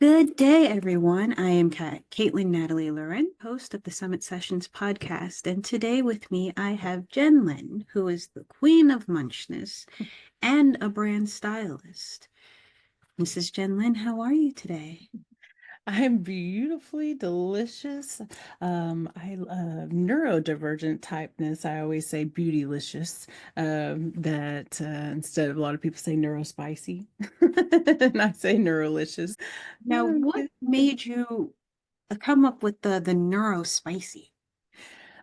Good day, everyone. I am Katelyn Natalie Laurent, host of the Summit Sessions podcast. And today with me, I have Jen Lynn, who is the queen of Muchness and a brand stylist. Mrs. Jen Lynn, how are you today? I'm beautifully delicious. I neurodivergent typeness. I always say beautylicious. That instead of a lot of people say neurospicy, and I say neurolicious. Now, what made you come up with the neuro spicy?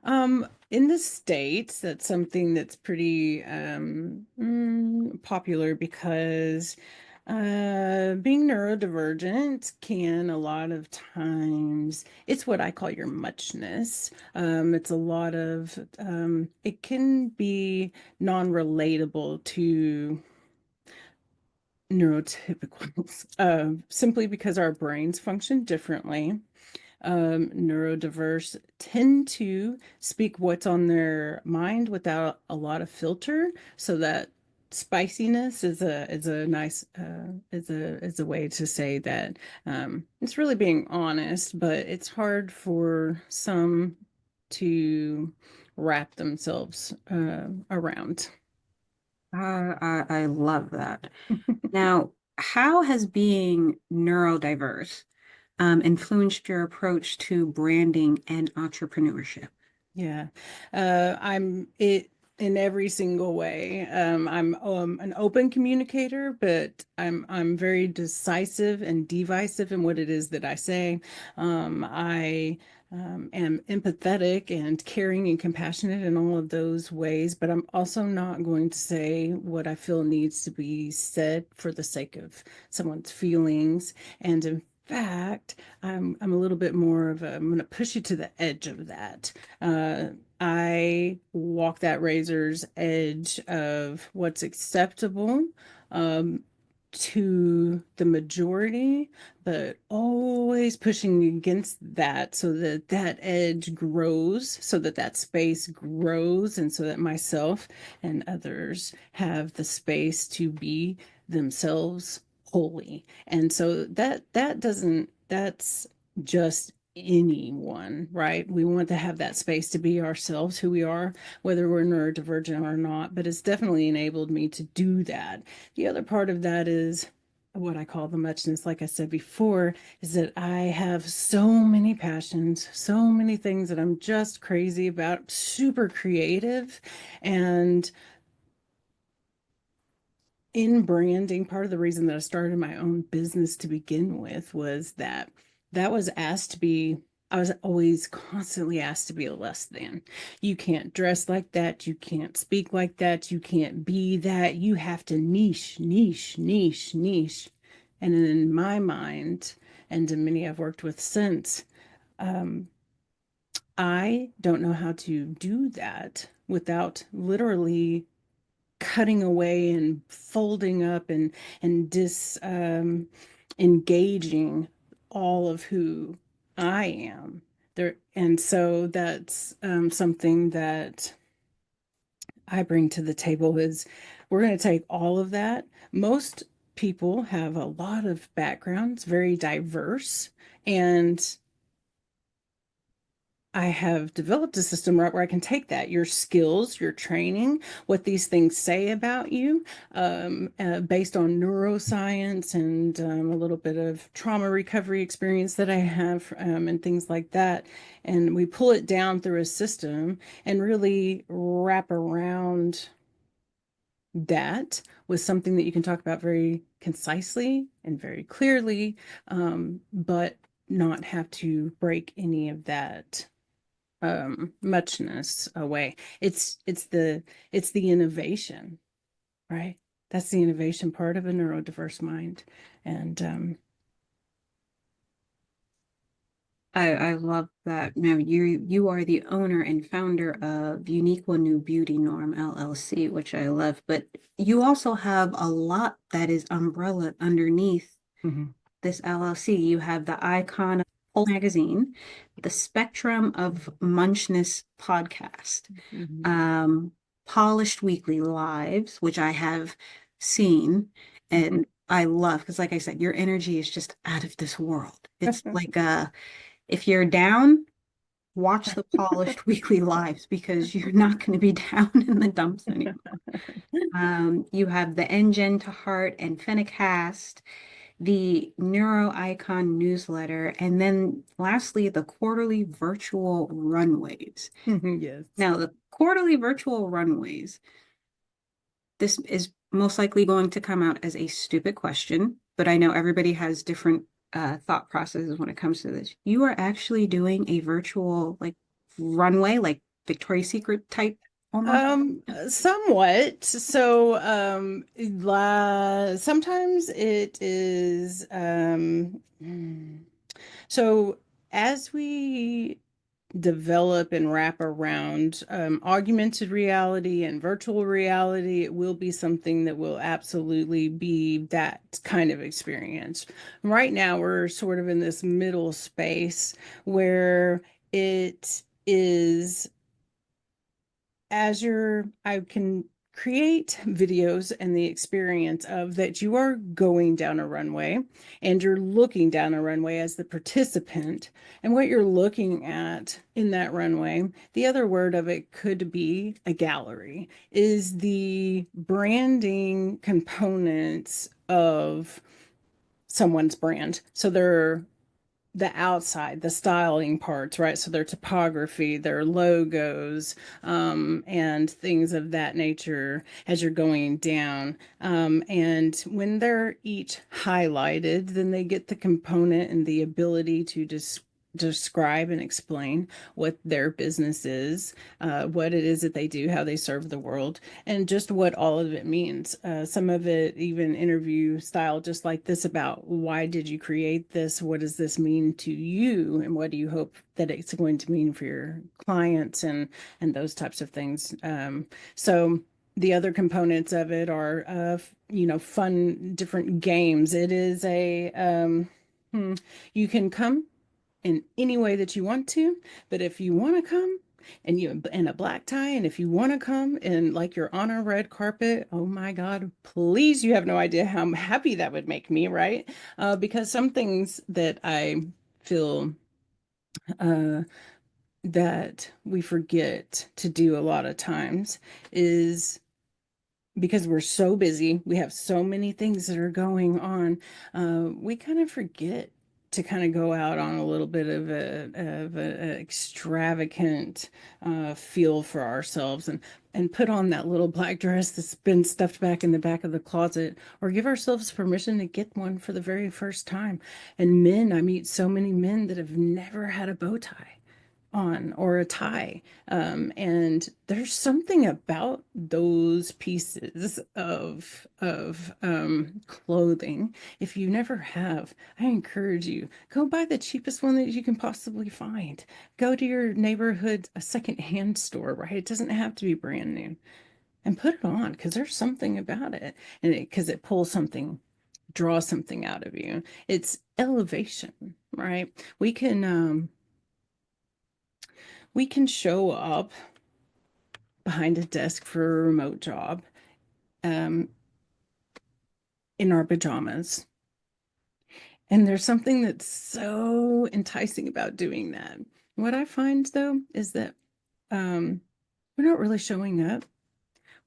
In the States, that's something that's pretty popular because being neurodivergent can a lot of times, it's what I call your muchness. It's a lot of, it can be non-relatable to neurotypicals, simply because our brains function differently. Neurodiverse tend to speak what's on their mind without a lot of filter, so that spiciness is a nice is a way to say that it's really being honest, but it's hard for some to wrap themselves around. I love that. Now, how has being neurodiverse influenced your approach to branding and entrepreneurship? Yeah, I'm it in every single way. I'm an open communicator, but I'm very decisive and divisive in what it is that I say. I am empathetic and caring and compassionate in all of those ways, but I'm also not going to say what I feel needs to be said for the sake of someone's feelings. And in fact, I'm a little bit more of I'm going to push you to the edge of that. Uh, I walk that razor's edge of what's acceptable um, to the majority, but always pushing against that so that that edge grows, so that that space grows, and so that myself and others have the space to be themselves wholly. And so that doesn't, that's just anyone, right? We want to have that space to be ourselves, who we are, whether we're neurodivergent or not. But it's definitely enabled me to do that. The other part of that is what I call the muchness, like I said before, is that I have so many passions, so many things that I'm just crazy about, super creative. And in branding, part of the reason that I started my own business to begin with was that that was asked to be, I was always constantly asked to be a less than. You can't dress like that. You can't speak like that. You can't be that. You have to niche, niche, niche, niche. And in my mind, and in many I've worked with since, um, I don't know how to do that without literally cutting away and folding up and engaging all of who I am there. And so that's something that I bring to the table is we're going to take all of that. Most people have a lot of backgrounds, very diverse, and I have developed a system right where I can take that, your skills, your training, what these things say about you, based on neuroscience and a little bit of trauma recovery experience that I have, and things like that. And we pull it down through a system and really wrap around that with something that you can talk about very concisely and very clearly, but not have to break any of that muchness away. It's the innovation, right? That's the innovation part of a neurodiverse mind. And I love that. Now you are the owner and founder of Unique One New Beauty Norm LLC, which I love. But you also have a lot that is umbrella underneath mhm, this LLC. You have the Icon Pulse magazine, the Spectrum of Munchness podcast, mhm, um, Polished Weekly Lives, which I have seen, mhm. and I love, because like I said, your energy is just out of this world. It's like if you're down, watch the polished weekly lives because you're not going to be down in the dumps anymore. You have the Engine to Heart and Finicast, the Neuro Icon newsletter, and then lastly, the quarterly virtual runways. Yes. Now, the quarterly virtual runways, this is most likely going to come out as a stupid question, but I know everybody has different thought processes when it comes to this. You are actually doing a virtual like runway, like Victoria's Secret type almost. Somewhat. So, sometimes it is, so as we develop and wrap around augmented reality and virtual reality, it will be something that will absolutely be that kind of experience. Right now, we're sort of in this middle space where it is I can create videos and the experience of that you are going down a runway and you're looking down a runway as the participant, and what you're looking at in that runway, the other word of it could be a gallery, is the branding components of someone's brand. So they're the outside, the styling parts, right? So their topography, their logos, and things of that nature as you're going down. And when they're each highlighted, then they get the component and the ability to describe and explain what their business is, what it is that they do, how they serve the world, and just what all of it means. Some of it even interview style, just like this, about why did you create this? What does this mean to you? And what do you hope that it's going to mean for your clients, and those types of things. So the other components of it are, fun, different games. It is you can come in any way that you want to. But if you want to come and you in a black tie, and if you want to come in like you're on a red carpet, oh my God, please, you have no idea how happy that would make me, right? Because some things that I feel uh, that we forget to do a lot of times is because we're so busy, we have so many things that are going on, we kind of forget to kind of go out on a little bit of a extravagant feel for ourselves, and put on that little black dress that's been stuffed back in the back of the closet, or give ourselves permission to get one for the very first time. And men, I meet so many men that have never had a bow tie on, or a tie. And there's something about those pieces of clothing. If you never have, I encourage you, go buy the cheapest one that you can possibly find. Go to your neighborhood a secondhand store, right? It doesn't have to be brand new. And put it on, because there's something about it, and because it pulls something, draws something out of you. It's elevation, right? We can show up behind a desk for a remote job, um, in our pajamas. And there's something that's so enticing about doing that. What I find, though, is that we're not really showing up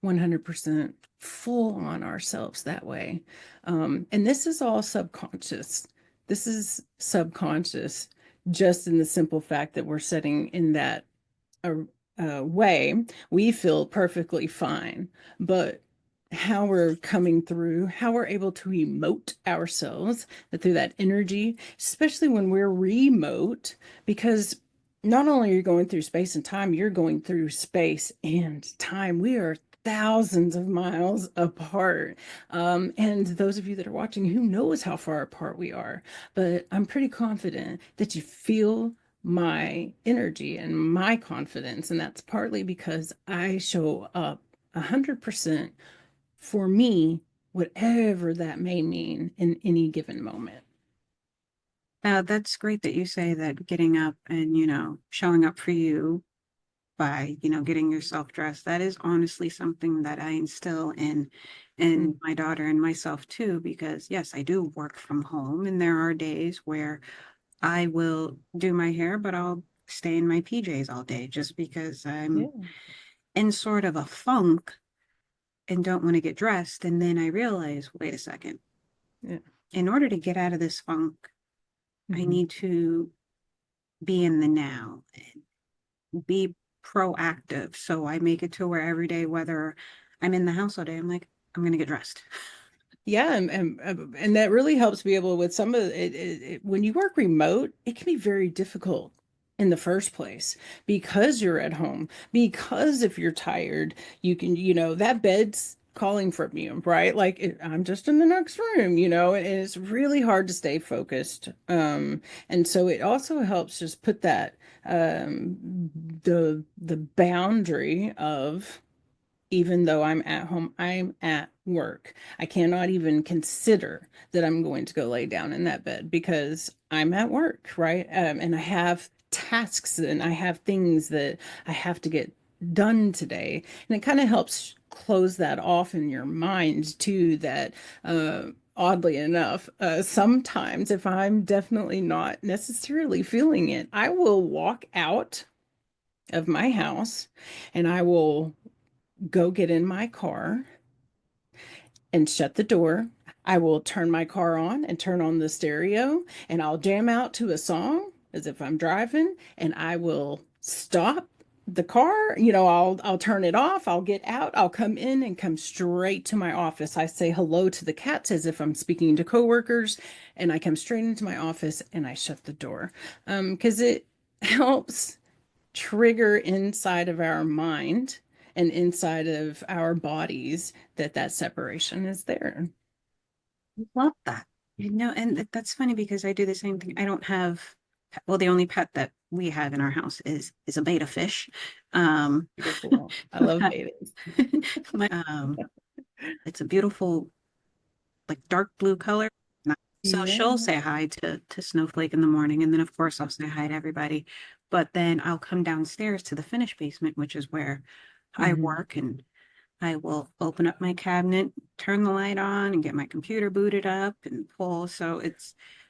100% full on ourselves that way. And this is all subconscious. This is subconscious, just in the simple fact that we're sitting in that way, we feel perfectly fine. But how we're coming through, how we're able to emote ourselves through that energy, especially when we're remote, because not only are you going through space and time, you're going through space and time. We are thousands of miles apart. And those of you that are watching, who knows how far apart we are, but I'm pretty confident that you feel my energy and my confidence. And that's partly because I show up 100% for me, whatever that may mean in any given moment. Now, that's great that you say that getting up and, showing up for you by, getting yourself dressed. That is honestly something that I instill in and Mm. my daughter and myself too, because yes, I do work from home and there are days where I will do my hair, but I'll stay in my PJs all day just because I'm Yeah. in sort of a funk and don't want to get dressed. And then I realize, wait a second, Yeah. in order to get out of this funk, I Mhm. need to be in the now and be proactive. So I make it to where every day, whether I'm in the house all day, I'm like, I'm going to get dressed. Yeah, and that really helps be able with some of when you work remote, it can be very difficult in the first place because you're at home. Because if you're tired, you can, that bed's calling from you, right? Like I'm just in the next room, and it's really hard to stay focused. And so it also helps just put that the boundary of even though I'm at home, I'm at work. I cannot even consider that I'm going to go lay down in that bed because I'm at work, right? And I have tasks and I have things that I have to get done today. And it kind of helps close that off in your mind too, that oddly enough, sometimes if I'm definitely not necessarily feeling it, I will walk out of my house and I will go get in my car and shut the door. I will turn my car on and turn on the stereo, and I'll jam out to a song as if I'm driving, and I will stop the car. I'll turn it off, I'll get out, I'll come in and come straight to my office. I say hello to the cats as if I'm speaking to coworkers, and I come straight into my office and I shut the door. Because it helps trigger inside of our mind and inside of our bodies that separation is there. Love that. And that's funny because I do the same thing. I don't have, well, the only pet that we have in our house is a beta fish. Um, Beautiful. I love babies. my it's a beautiful like dark blue color. So she'll Yeah. say hi to Snowflake in the morning, and then of course I'll say hi to everybody. But then I'll come downstairs to the finished basement, which is where I Mhm. work, and I will open up my cabinet, turn the light on, and get my computer booted up and pull. So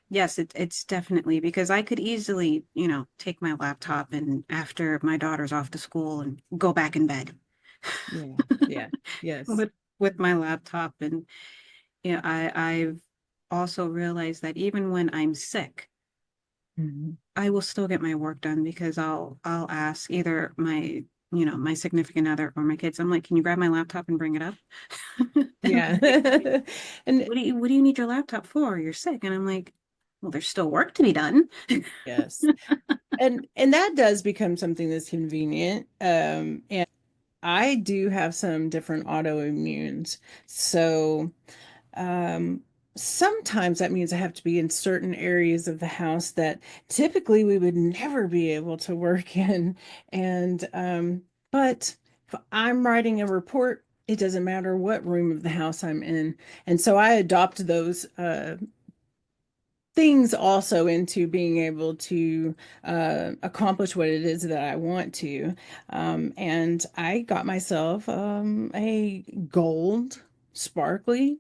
yes, it's definitely because I could easily, take my laptop and after my daughter's off to school and go back in bed Yeah. Yeah. Yes. with my laptop. And I've also realized that even when I'm sick, Mhm. I will still get my work done because I'll ask either my significant other or my kids. I'm like, can you grab my laptop and bring it up? And Yeah. they're like, And what do you need your laptop for? You're sick. And I'm like, well, there's still work to be done. yes. And that does become something that's convenient. And I do have some different autoimmunes. So Um, sometimes that means I have to be in certain areas of the house that typically we would never be able to work in. And but if I'm writing a report, it doesn't matter what room of the house I'm in. And so I adopt those things also into being able to accomplish what it is that I want to. And I got myself a gold sparkly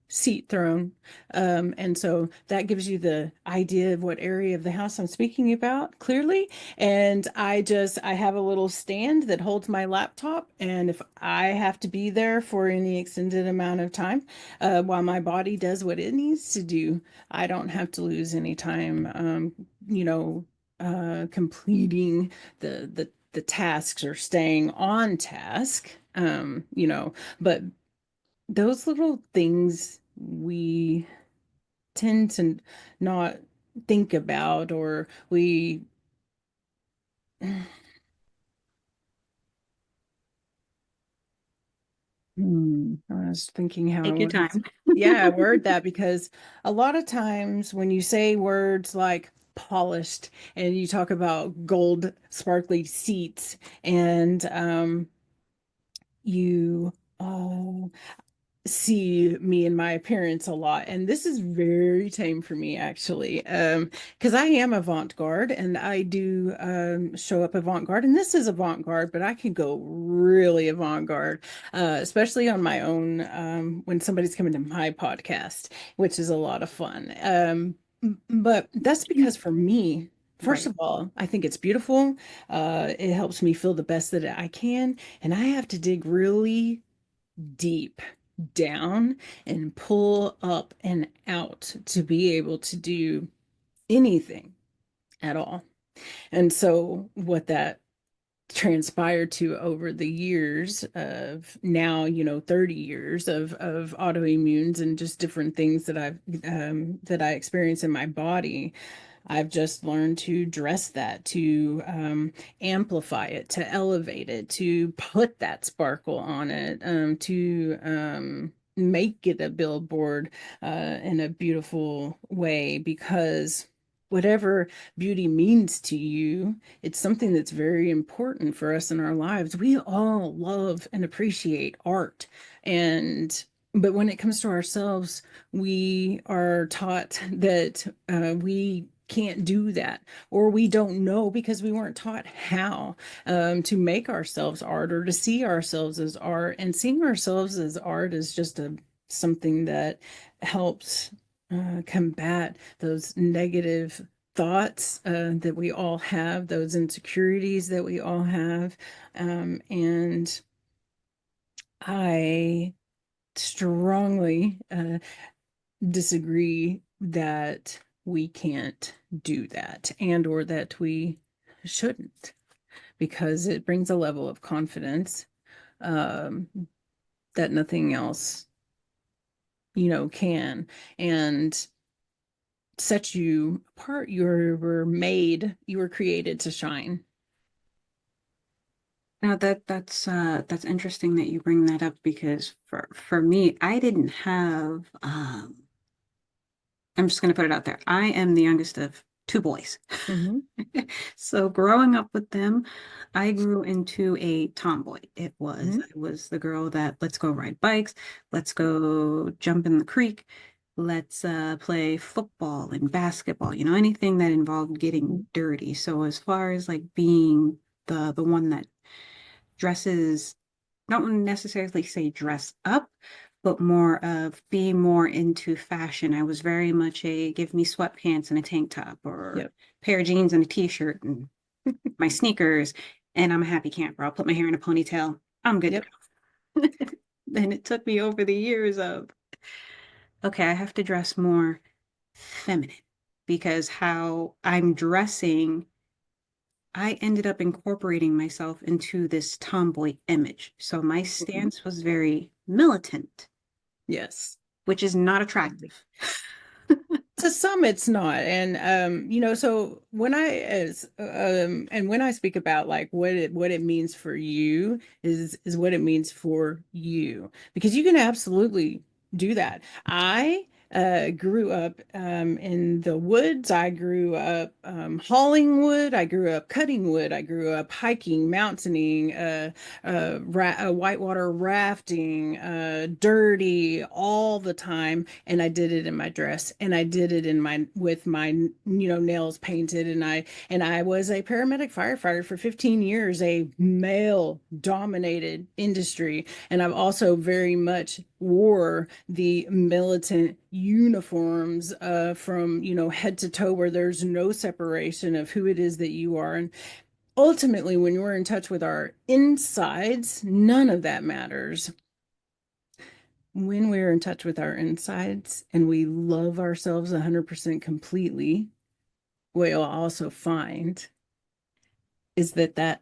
seat throne. And so that gives you the idea of what area of the house I'm speaking about clearly. And I have a little stand that holds my laptop. And if I have to be there for any extended amount of time, while my body does what it needs to do, I don't have to lose any time, completing the tasks or staying on task. But those little things we tend to not think about, or we I was thinking how I Take your wanted time. yeah, word that because a lot of times when you say words like polished and you talk about gold sparkly seats and you oh see me and my appearance a lot, and this is very tame for me actually, because I am avant-garde and I do show up avant-garde, and this is avant-garde, but I can go really avant-garde, especially on my own, when somebody's coming to my podcast, which is a lot of fun. But that's because for me, first Right. of all, I think it's beautiful. It helps me feel the best that I can, and I have to dig really deep down and pull up and out to be able to do anything at all. And so, what that transpired to over the years of now, 30 years of autoimmunes and just different things that I experience in my body, I've just learned to dress that, to amplify it, to elevate it, to put that sparkle on it, to make it a billboard in a beautiful way, because whatever beauty means to you, it's something that's very important for us in our lives. We all love and appreciate art. But when it comes to ourselves, we are taught that we can't do that, or we don't know because we weren't taught how to make ourselves art or to see ourselves as art. And seeing ourselves as art is just something that helps combat those negative thoughts that we all have, those insecurities that we all have. And I strongly disagree that we can't do that, and or that we shouldn't, because it brings a level of confidence um, that nothing else, can, and set you apart. You were created to shine. Now that's interesting that you bring that up because for me, I didn't have I'm just gonna put it out there. I am the youngest of two boys. Mm-hmm. So growing up with them, I grew into a tomboy. Mm-hmm. I was the girl that let's go ride bikes, let's go jump in the creek, let's play football and basketball, anything that involved getting dirty. So as far as like being the one that dresses, don't necessarily say dress up, but more of being more into fashion. I was very much a give me sweatpants and a tank top or Yep. a pair of jeans and a t-shirt and my sneakers, and I'm a happy camper. I'll put my hair in a ponytail. I'm good to Yep. go. And it took me over the years of, okay, I have to dress more feminine because how I'm dressing, I ended up incorporating myself into this tomboy image. So my Mm-hmm. stance was very militant, Yes. which is not attractive. To some it's not. And so when I speak about like what it means for you is what it means for you, because you can absolutely do that. I grew up in the woods. I grew up hauling wood. I grew up cutting wood. I grew up hiking, mountaineering, whitewater rafting, dirty all the time. And I did it in my dress, and I did it in my with my nails painted. And I was a paramedic firefighter for 15 years, a male dominated industry. And I've also very much wore the militant uniforms from head to toe, where there's no separation of who it is that you are. And ultimately, when we're in touch with our insides, none of that matters. When we're in touch with our insides and we love ourselves 100% completely, what you'll also find is that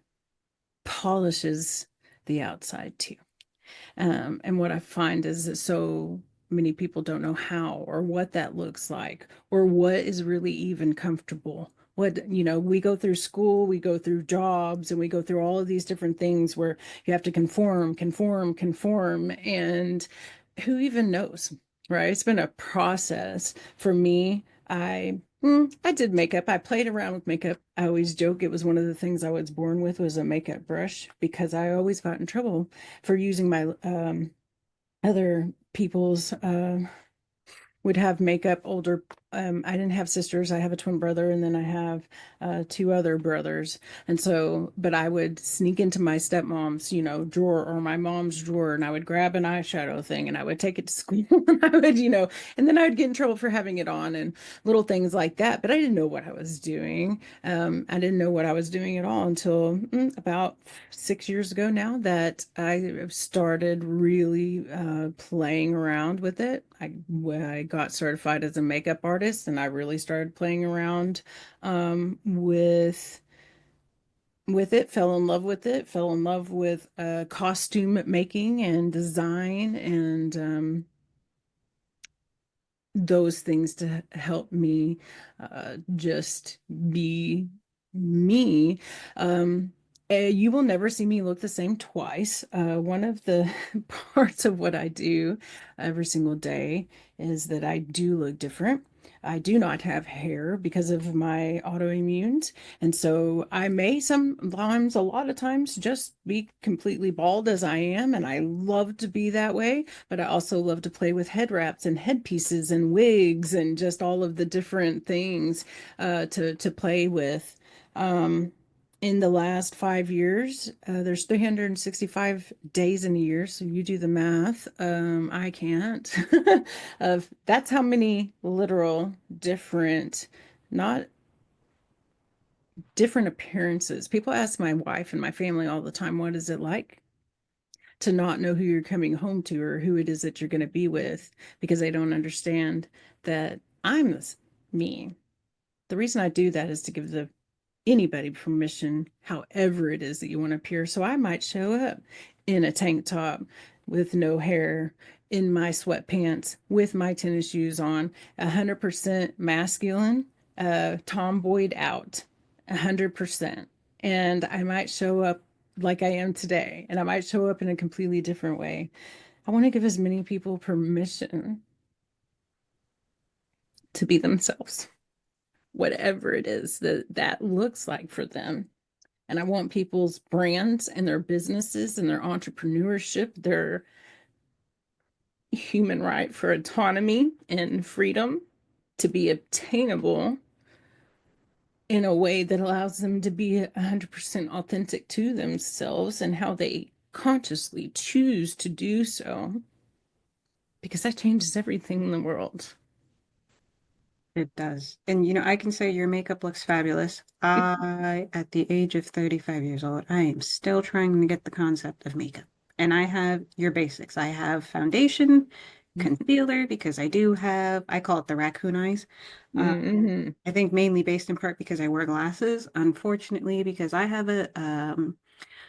polishes the outside too. And what I find is that so many people don't know how or what that looks like or what is really even comfortable. We go through school, we go through jobs, and we go through all of these different things where you have to conform, conform, conform. And who even knows, right? It's been a process for me. I did makeup. I played around with makeup. I always joke it was one of the things I was born with, was a makeup brush, because I always got in trouble for using my other people's would have makeup older. I didn't have sisters. I have a twin brother, and then I have two other brothers. And so, but I would sneak into my stepmom's, drawer or my mom's drawer, and I would grab an eyeshadow thing and I would take it to school and I would, and then I would get in trouble for having it on and little things like that. But I didn't know what I was doing. I didn't know what I was doing at all until about 6 years ago now that I started really playing around with it. When I got certified as a makeup artist, and I really started playing around with it, fell in love with it, fell in love with costume making and design and those things to help me just be me. You will never see me look the same twice. One of the parts of what I do every single day is that I do look different. I do not have hair because of my autoimmunes. And so I may sometimes, a lot of times, just be completely bald as I am. And I love to be that way. But I also love to play with head wraps and headpieces and wigs and just all of the different things to play with. Um, in the last 5 years, there's 365 days in a year, so you do the math. I can't. That's how many literal different, not different appearances. People ask my wife and my family all the time, what is it like to not know who you're coming home to or who it is that you're going to be with, because they don't understand that I'm this me. The reason I do that is to give anybody permission, however it is that you want to appear. So I might show up in a tank top with no hair, in my sweatpants, with my tennis shoes on, 100% masculine, tomboyed out, 100%. And I might show up like I am today, and I might show up in a completely different way. I want to give as many people permission to be themselves, whatever it is that that looks like for them. And I want people's brands and their businesses and their entrepreneurship, their human right for autonomy and freedom to be obtainable in a way that allows them to be 100% authentic to themselves and how they consciously choose to do so, because that changes everything in the world. It does. And I can say your makeup looks fabulous. At the age of 35 years old, I am still trying to get the concept of makeup. And I have your basics. I have foundation, concealer, because I call it the raccoon eyes. Uh, Mm-hmm. I think mainly based in part because I wear glasses. Unfortunately, because I have a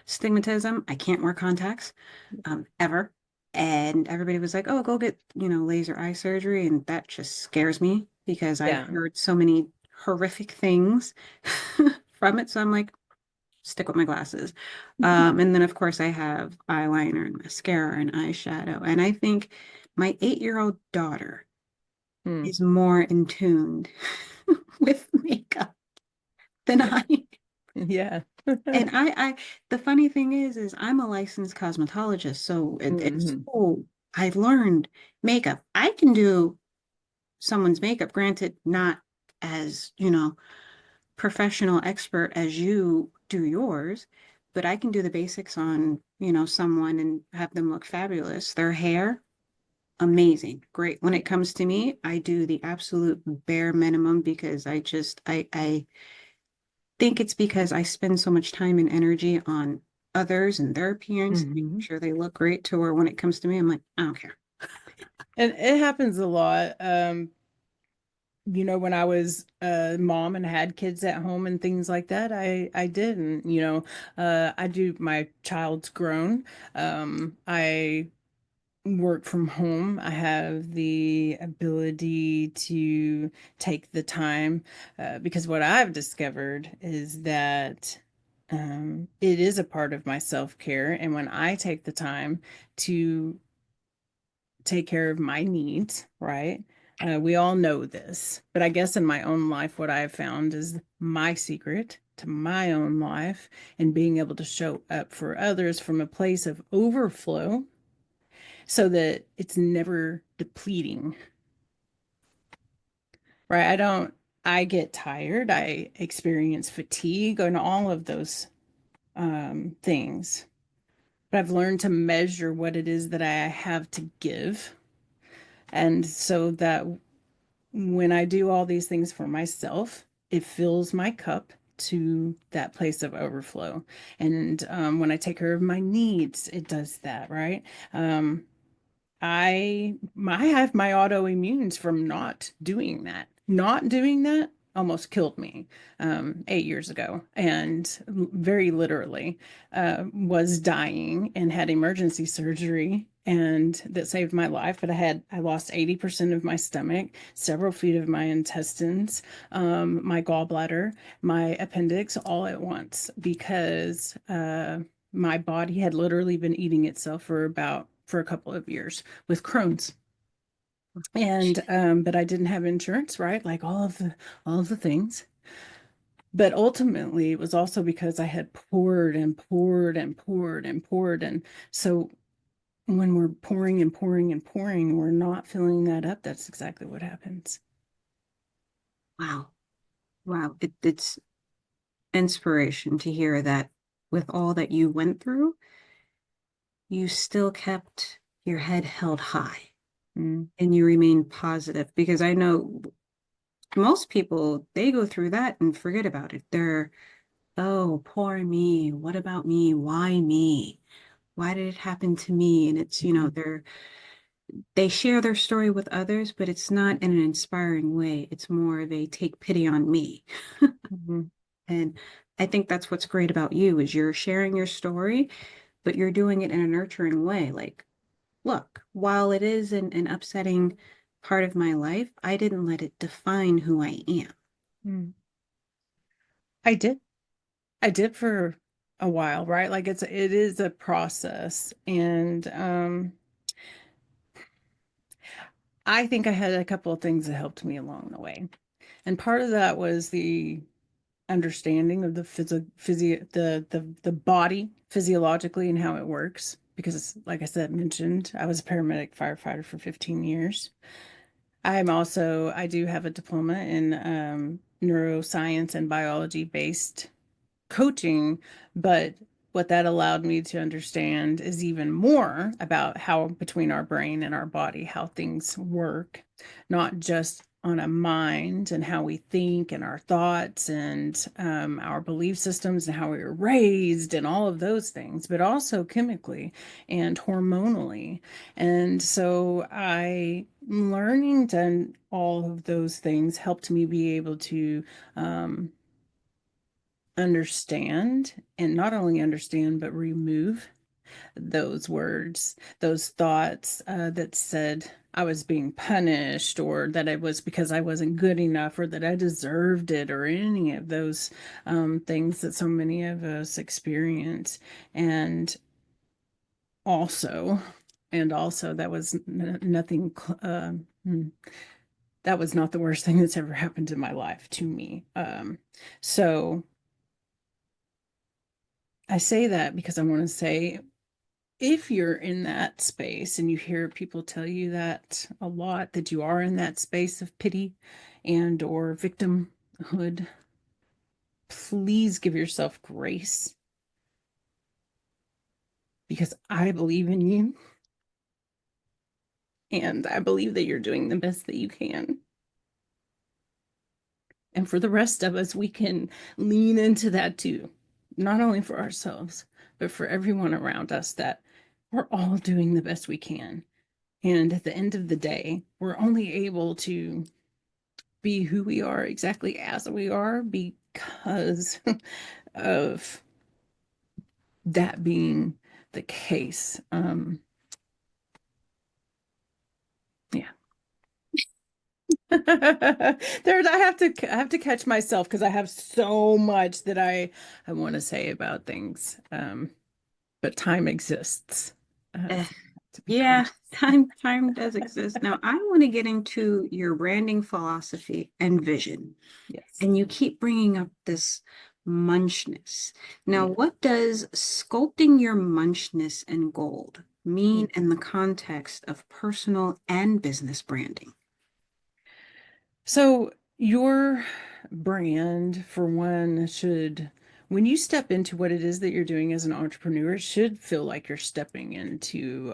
stigmatism, I can't wear contacts ever. And everybody was like, oh, go get, laser eye surgery. And that just scares me because I've Yeah. heard so many horrific things from it. So I'm like, stick with my glasses. And then, of course, I have eyeliner and mascara and eyeshadow. And I think my 8-year-old daughter Hmm. is more in tune with makeup than I. Yeah. And the funny thing is I'm a licensed cosmetologist. So at Mm-hmm. school, I learned makeup. I can do someone's makeup, granted, not as, professional expert as you do yours, but I can do the basics on, someone and have them look fabulous. Their hair, amazing, great. When it comes to me, I do the absolute bare minimum because I think it's because I spend so much time and energy on others and their appearance, making Mm-hmm. sure they look great to where when it comes to me, I'm like, I don't care. And it happens a lot. When I was a mom and had kids at home and things like that, I didn't, I do my child's grown. I work from home. I have the ability to take the time because what I've discovered is that it is a part of my self-care. And when I take the time to take care of my needs, right? We all know this, but I guess in my own life, what I've found is my secret to my own life and being able to show up for others from a place of overflow so that it's never depleting, right? I get tired, I experience fatigue and all of those things. But I've learned to measure what it is that I have to give. And so that when I do all these things for myself, it fills my cup to that place of overflow. And when I take care of my needs, it does that, right? I have my autoimmunes from not doing that. Not doing that almost killed me 8 years ago, and very literally was dying and had emergency surgery, and that saved my life. But I lost 80% of my stomach, several feet of my intestines, my gallbladder, my appendix, all at once because my body had literally been eating itself for a couple of years with Crohn's. And but I didn't have insurance, right? Like all of the things. But ultimately it was also because I had poured and poured and poured and poured. And so when we're pouring and pouring and pouring, we're not filling that up. That's exactly what happens. Wow. Wow. It's inspiration to hear that with all that you went through, you still kept your head held high Mm. and you remained positive because I know most people, they go through that and forget about it. They're, oh, poor me. What about me? Why me? Why did it happen to me? And it's, they share their story with others, but it's not in an inspiring way. It's more of a take pity on me. Mhm. And I think that's what's great about you is you're sharing your story, but you're doing it in a nurturing way. Like, look, while it is an upsetting part of my life, I didn't let it define who I am. Mm. I did. I did for a while, right? Like it is a process. And I think I had a couple of things that helped me along the way. And part of that was the understanding of the the body physiologically and how it works. Because, like I said, mentioned, I was a paramedic firefighter for 15 years. I do have a diploma in neuroscience and biology based coaching, but what that allowed me to understand is even more about how between our brain and our body, how things work, not just on a mind and how we think and our thoughts and our belief systems and how we were raised and all of those things, but also chemically and hormonally. And so I learning to all of those things helped me be able to understand, and not only understand but remove those words, those thoughts that said I was being punished, or that it was because I wasn't good enough, or that I deserved it, or any of those things that so many of us experience. And also and also that was nothing that was not the worst thing that's ever happened in my life to me. So I say that because I want to say, if you're in that space and you hear people tell you that a lot, that you are in that space of pity and or victimhood, please give yourself grace, because I believe in you and I believe that you're doing the best that you can. And for the rest of us, we can lean into that too, not only for ourselves, but for everyone around us, that we're all doing the best we can. And at the end of the day, we're only able to be who we are exactly as we are because of that being the case. Yeah. I have to catch myself because I have so much that I want to say about things. But time exists. Eh, So to be yeah, conscious. time does exist. Now, I want to get into your branding philosophy and vision. Yes. And you keep bringing up this munchness. Now, Yeah. what does sculpting your munchness in gold? mean in the context of personal and business branding? So your brand, for one, should, when you step into what it is that you're doing as an entrepreneur, it should feel like you're stepping into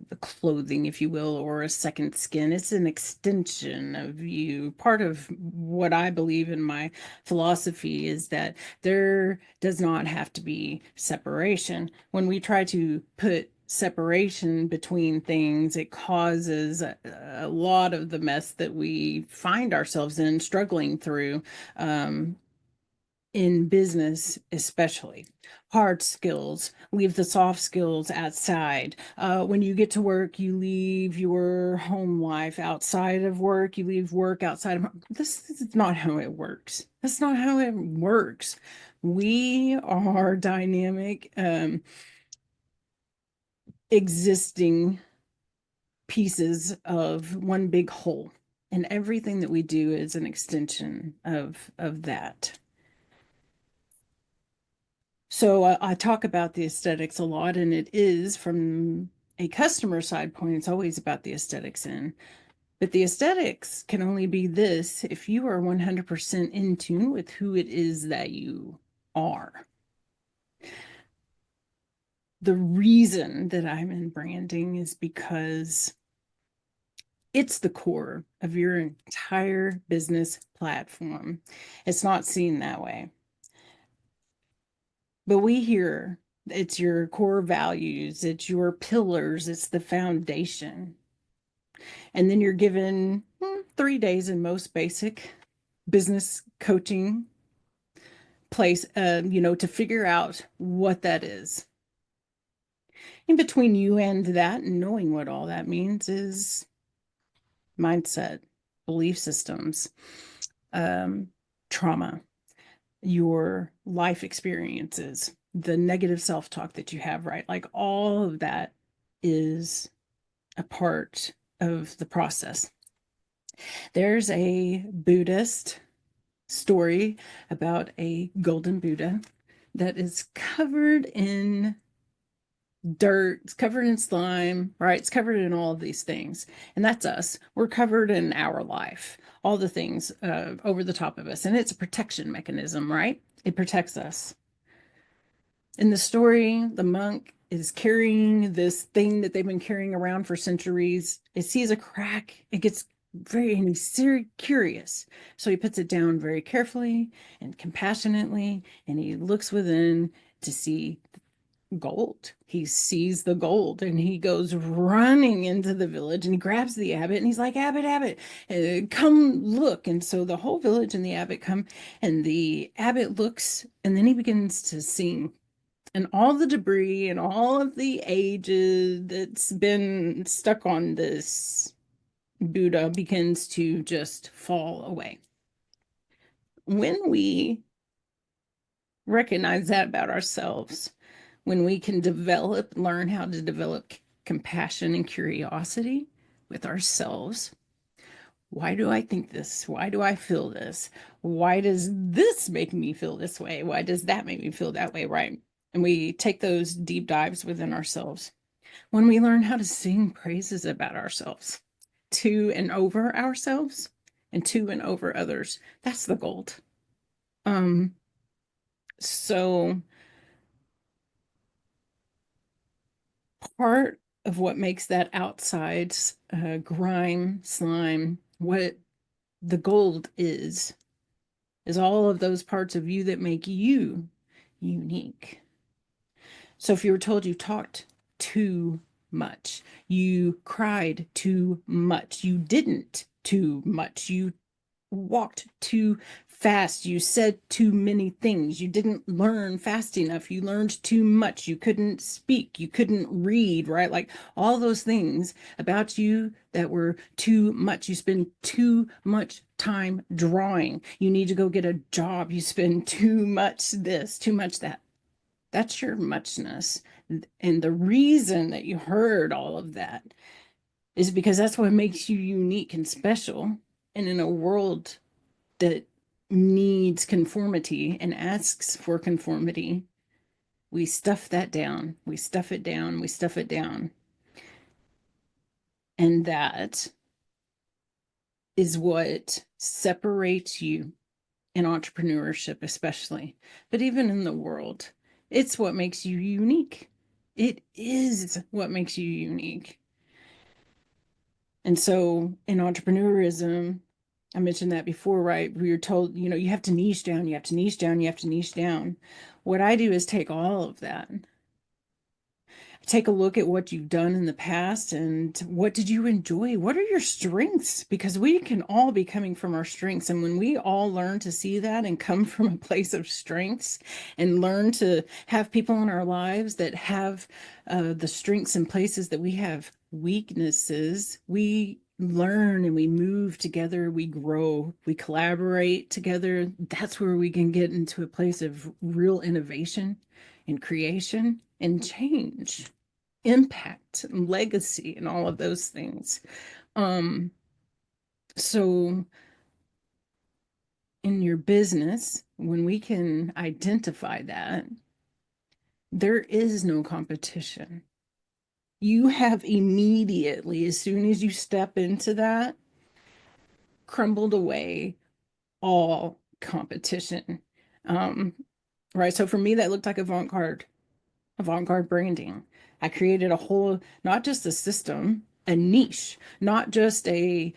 the clothing, if you will, or a second skin. It's an extension of you. Part of what I believe in my philosophy is that there does not have to be separation. When we try to put separation between things, it causes a lot of the mess that we find ourselves in, struggling through, in business, especially. Hard skills, leave the soft skills outside. When you get to work, you leave your home life outside of work, you leave work outside of. This is not how it works. That's not how it works. We are dynamic, existing pieces of one big whole, and everything that we do is an extension of that. So I talk about the aesthetics a lot, and it is from a customer side point, it's always about the aesthetics in. But the aesthetics can only be this if you are 100% in tune with who it is that you are. The reason that I'm in branding is because it's the core of your entire business platform. It's not seen that way. But we hear it's your core values, it's your pillars, it's the foundation. And then you're given 3 days in most basic business coaching place, to figure out what that is. In between you and that, and knowing what all that means, is mindset, belief systems, trauma, your life experiences, the negative self-talk that you have, right? Like all of that is a part of the process. There's a Buddhist story about a golden Buddha that is covered in dirt, it's covered in slime, right? It's covered in all of these things. And that's us. We're covered in our life, all the things over the top of us. And it's a protection mechanism, right? It protects us. In the story, the monk is carrying this thing that they've been carrying around for centuries. It sees a crack. It gets and he's very curious. So he puts it down very carefully and compassionately, and he looks within to see gold. He sees the gold, and he goes running into the village, and he grabs the abbot, and he's like, Abbot, Abbot, come look. And so the whole village and the abbot come, and the abbot looks, and then he begins to sing. And all the debris and all of the ages that's been stuck on this Buddha begins to just fall away. When we recognize that about ourselves, when we can learn how to develop compassion and curiosity with ourselves. Why do I think this? Why do I feel this? Why does this make me feel this way? Why does that make me feel that way? Right? And we take those deep dives within ourselves. When we learn how to sing praises about ourselves, to and over ourselves, and to and over others, that's the gold. So part of what makes that outside grime, slime, what the gold is all of those parts of you that make you unique. So if you were told you talked too much, you cried too much, you didn't too much, you walked too fast, you said too many things, you didn't learn fast enough, you learned too much, you couldn't speak, you couldn't read, right? Like all those things about you that were too much. You spend too much time drawing, you need to go get a job, you spend too much this, too much that. That's your muchness. And the reason that you heard all of that is because that's what makes you unique and special. And in a world that needs conformity and asks for conformity, we stuff that down. We stuff it down. We stuff it down. And that is what separates you in entrepreneurship, especially, but even in the world. It's what makes you unique. It is what makes you unique. And so in entrepreneurism, I mentioned that before, right? We were told, you have to niche down, you have to niche down, you have to niche down. What I do is take all of that, take a look at what you've done in the past and what did you enjoy? What are your strengths? Because we can all be coming from our strengths. And when we all learn to see that and come from a place of strengths and learn to have people in our lives that have the strengths and places that we have weaknesses, we learn and we move together, we grow, we collaborate together. That's where we can get into a place of real innovation and creation and change, impact and legacy and all of those things. So in your business, when we can identify that, there is no competition. You have immediately, as soon as you step into that, crumbled away all competition. Um, right. So for me, that looked like avant-garde branding. I created a whole, not just a system, a niche, not just a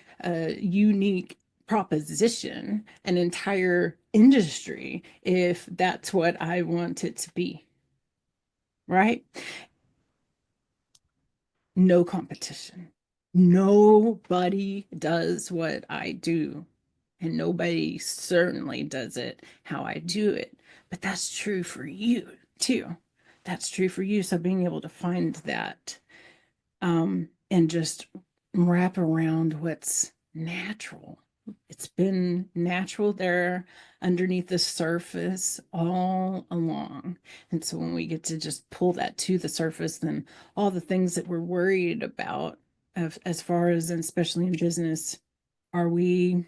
unique proposition, an entire industry, if that's what I want it to be, right? No competition. Nobody does what I do, and nobody certainly does it how I do it. But that's true for you too. That's true for you. So being able to find that and just wrap around what's natural. It's been natural there underneath the surface all along. And so when we get to just pull that to the surface, then all the things that we're worried about, as far as, and especially in business, are we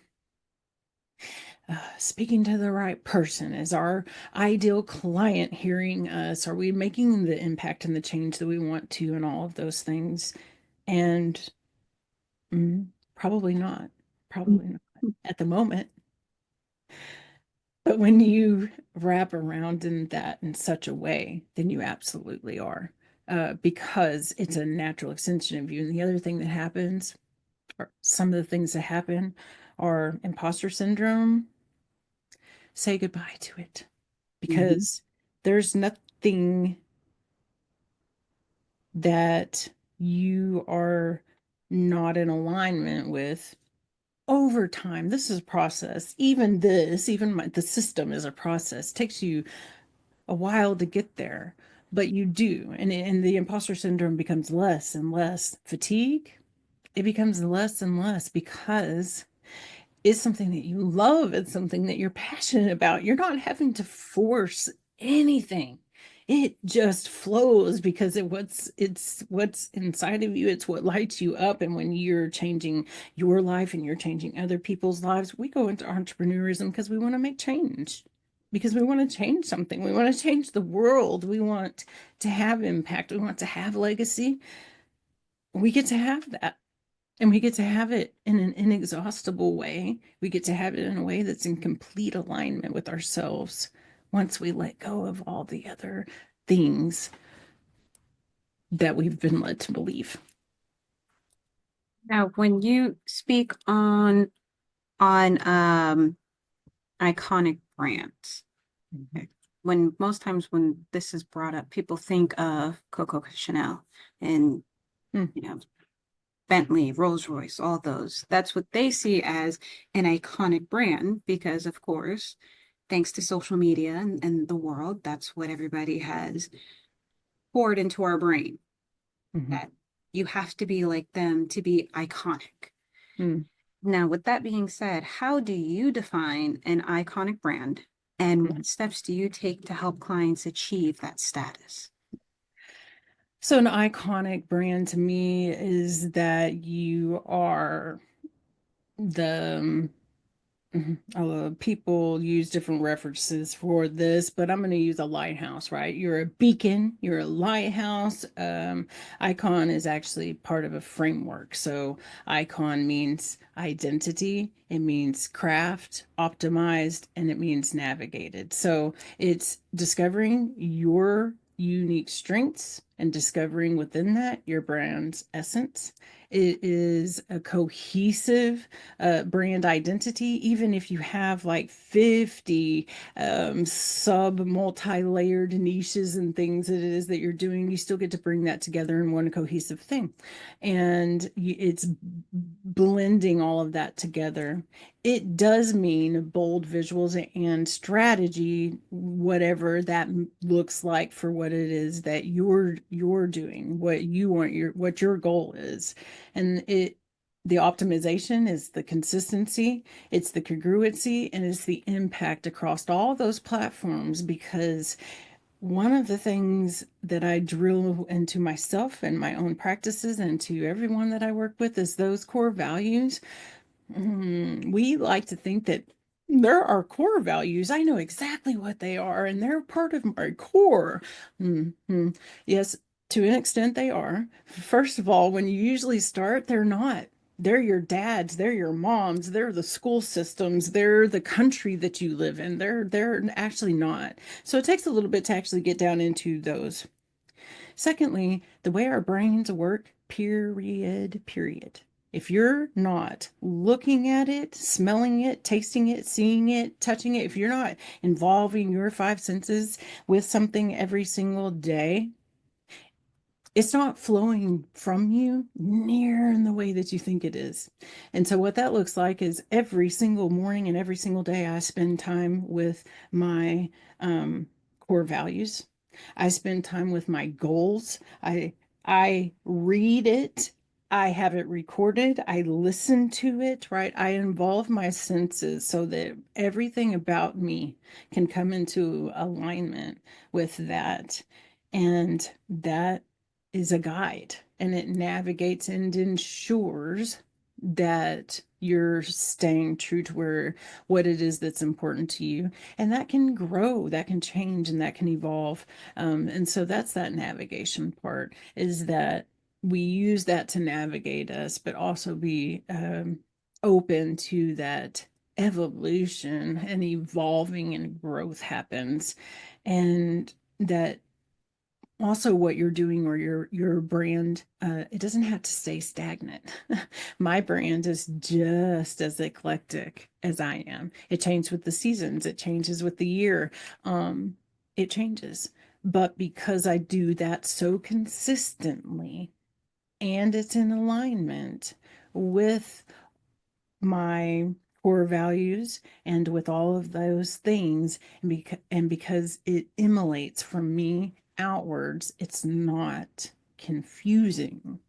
speaking to the right person? Is our ideal client hearing us? Are we making the impact and the change that we want to, and all of those things? And probably not. Probably not at the moment. But when you wrap around in that in such a way, then you absolutely are, because it's a natural extension of you. And the other thing that happens, or some of the things that happen, are imposter syndrome. Say goodbye to it, because there's nothing that you are not in alignment with over time. This is a process. Even the system is a process. It takes you a while to get there, but you do. And the imposter syndrome becomes less and less. Fatigue, it becomes less and less, because it's something that you love. It's something that you're passionate about. You're not having to force anything. It just flows because it's what's inside of you. It's what lights you up. And when you're changing your life and you're changing other people's lives, we go into entrepreneurism because we want to make change, because we want to change something. We want to change the world. We want to have impact. We want to have legacy. We get to have that. And we get to have it in an inexhaustible way. We get to have it in a way that's in complete alignment with ourselves once we let go of all the other things that we've been led to believe. Now, when you speak on iconic brands, when most times when this is brought up, people think of Coco Chanel and Bentley, Rolls-Royce, all those. That's what they see as an iconic brand because, of course, thanks to social media and the world, that's what everybody has poured into our brain. That you have to be like them to be iconic. Now, with that being said, how do you define an iconic brand, and what steps do you take to help clients achieve that status? So an iconic brand to me is that you are the People use different references for this, but I'm going to use a lighthouse, right? You're a beacon, you're a lighthouse. Icon is actually part of a framework. So, icon means identity, it means craft, optimized, and it means navigated. So, it's discovering your unique strengths and discovering within that your brand's essence. It is a cohesive brand identity, even if you have like 50 sub multi-layered niches and things that it is that you're doing, you still get to bring that together in one cohesive thing. And it's blending all of that together. It does mean bold visuals and strategy, whatever that looks like for what it is that you're doing, what you want what your goal is. And the optimization is the consistency, it's the congruency, and it's the impact across all those platforms. Because one of the things that I drill into myself and my own practices and to everyone that I work with is those core values. We like to think that there are core values. I know exactly what they are, and they're part of my core. Yes, to an extent, they are. First of all, when you usually start, they're not. They're your dads, they're your moms, they're the school systems, they're the country that you live in. They're actually not. So it takes a little bit to actually get down into those. Secondly, the way our brains work, period. If you're not looking at it, smelling it, tasting it, seeing it, touching it, if you're not involving your five senses with something every single day, it's not flowing from you near in the way that you think it is. And so, what that looks like is every single morning and every single day, I spend time with my core values. I spend time with my goals. I read it. I have it recorded. I listen to it, right? I involve my senses so that everything about me can come into alignment with that. And that is a guide, and it navigates and ensures that you're staying true to what it is that's important to you. And that can grow, that can change, and that can evolve. And so that's that navigation part, is that we use that to navigate us, but also be open to that evolution and evolving and growth happens. And that also what you're doing or your brand, it doesn't have to stay stagnant. My brand is just as eclectic as I am. It changes with the seasons, it changes with the year. It changes, but because I do that so consistently and it's in alignment with my core values and with all of those things, and because it emanates from me outwards, it's not confusing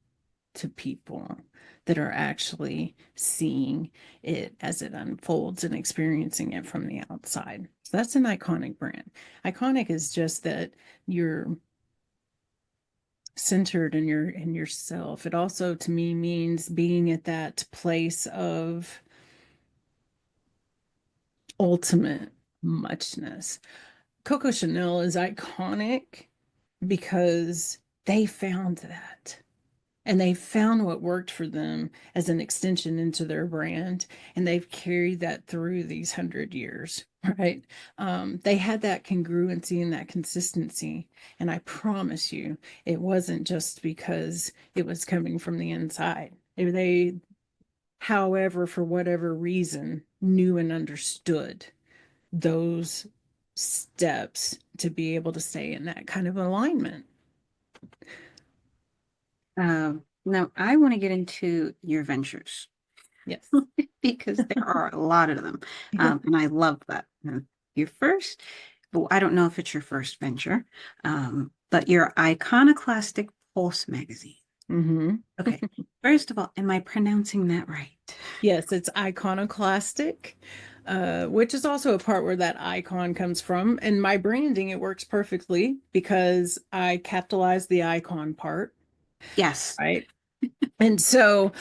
to people that are actually seeing it as it unfolds and experiencing it from the outside. So that's an iconic brand. Iconic is just that you're centered in yourself. It also to me means being at that place of ultimate muchness. Coco Chanel is iconic because they found that, and they found what worked for them as an extension into their brand, and they've carried that through these 100 years, right? They had that congruency and that consistency, and I promise you, it wasn't just because it was coming from the inside. They, however, for whatever reason, knew and understood those steps to be able to stay in that kind of alignment. Now, I want to get into your ventures Yes. because there are a lot of them, and I love that. Now, your first, well, I don't know if it's your first venture, but your Iconoclastic Pulse magazine. Mm-hmm. Okay, first of all, am I pronouncing that right? Yes, it's iconoclastic, which is also a part where that icon comes from. And my branding, it works perfectly because I capitalize the icon part, Yes. right? And so,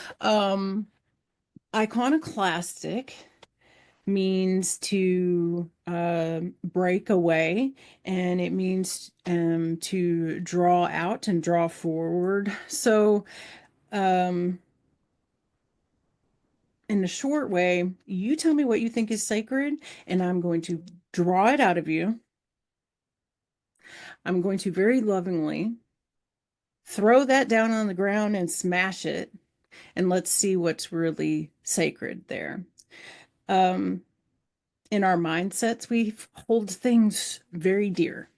iconoclastic means to break away, and it means to draw out and draw forward. So, um, in a short way, you tell me what you think is sacred, and I'm going to draw it out of you. I'm going to very lovingly throw that down on the ground and smash it, and let's see what's really sacred there. Um, in our mindsets, we hold things very dear,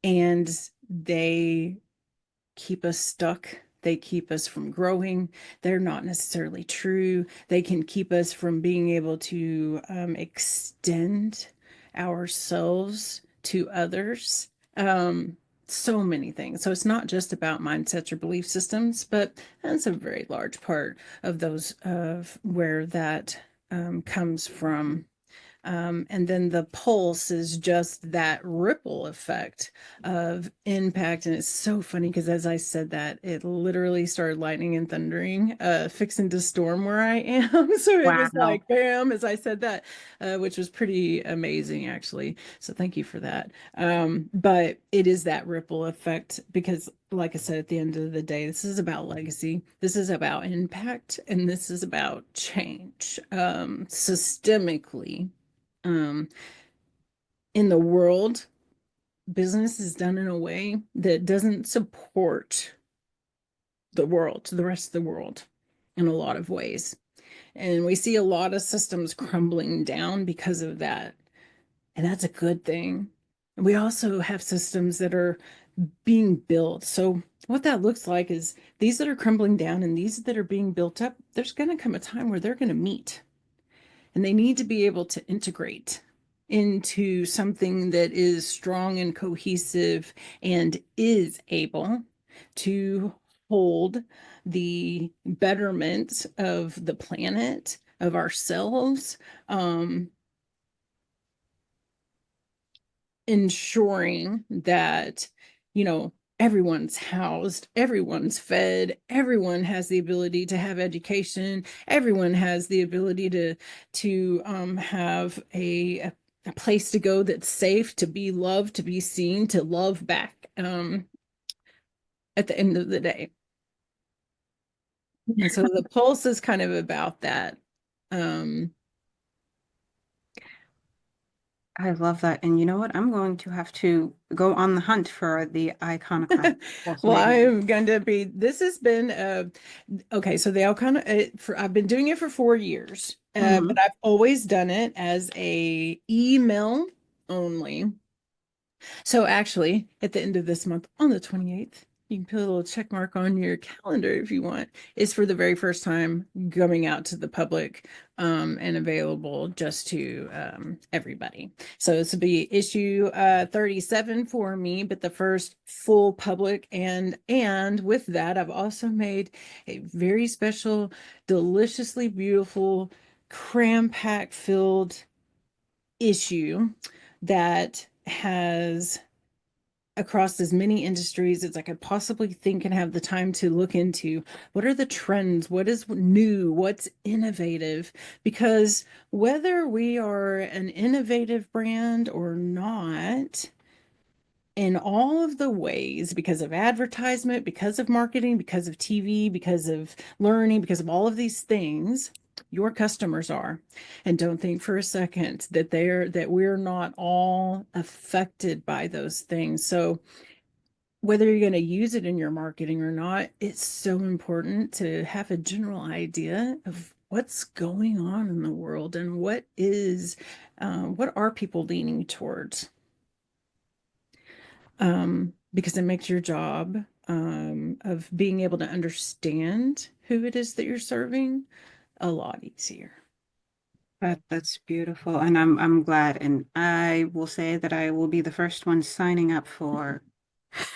and they keep us stuck. They keep us from growing. They're not necessarily true. They can keep us from being able to extend ourselves to others. So many things. So it's not just about mindsets or belief systems, but that's a very large part of those of where that comes from. And then the pulse is just that ripple effect of impact. And it's so funny because as I said that, it literally started lightning and thundering, fixing to storm where I am. So it was Wow. like, bam, as I said that, which was pretty amazing, actually. So thank you for that. But it is that ripple effect because, like I said, at the end of the day, this is about legacy. This is about impact, and this is about change systemically. Um, in the world, business is done in a way that doesn't support the world, the rest of the world, in a lot of ways. And we see a lot of systems crumbling down because of that. And that's a good thing. And we also have systems that are being built. So, what that looks like is these that are crumbling down and these that are being built up, there's going to come a time where they're going to meet. And they need to be able to integrate into something that is strong and cohesive and is able to hold the betterment of the planet, of ourselves, ensuring that, you know, everyone's housed, everyone's fed, everyone has the ability to have education, everyone has the ability to have a place to go that's safe, to be loved, to be seen, to love back at the end of the day. And so the pulse is kind of about that. Um, I love that. And you know what? I'm going to have to go on the hunt for the Iconoclastic Pulse well, magazine. I'm going to be, this has been, okay, so they all kind of, I've been doing it for 4 years, but Hmm. I've always done it as a email only. So actually, at the end of this month, on the 28th, you can put a little check mark on your calendar if you want. It's for the very first time coming out to the public and available just to everybody. So this will be issue 37 for me, but the first full public. And with that, I've also made a very special, deliciously beautiful, cram-pack filled issue that has across as many industries as I could possibly think and have the time to look into. What are the trends? What is new? What's innovative? Because whether we are an innovative brand or not, in all of the ways, because of advertisement, because of marketing, because of TV, because of learning, because of all of these things, your customers are. And don't think for a second that we're not all affected by those things. So whether you're going to use it in your marketing or not, it's so important to have a general idea of what's going on in the world and what are people leaning towards, because it makes your job of being able to understand who it is that you're serving a lot easier. That's beautiful. And I'm glad. And I will say that I will be the first one signing up for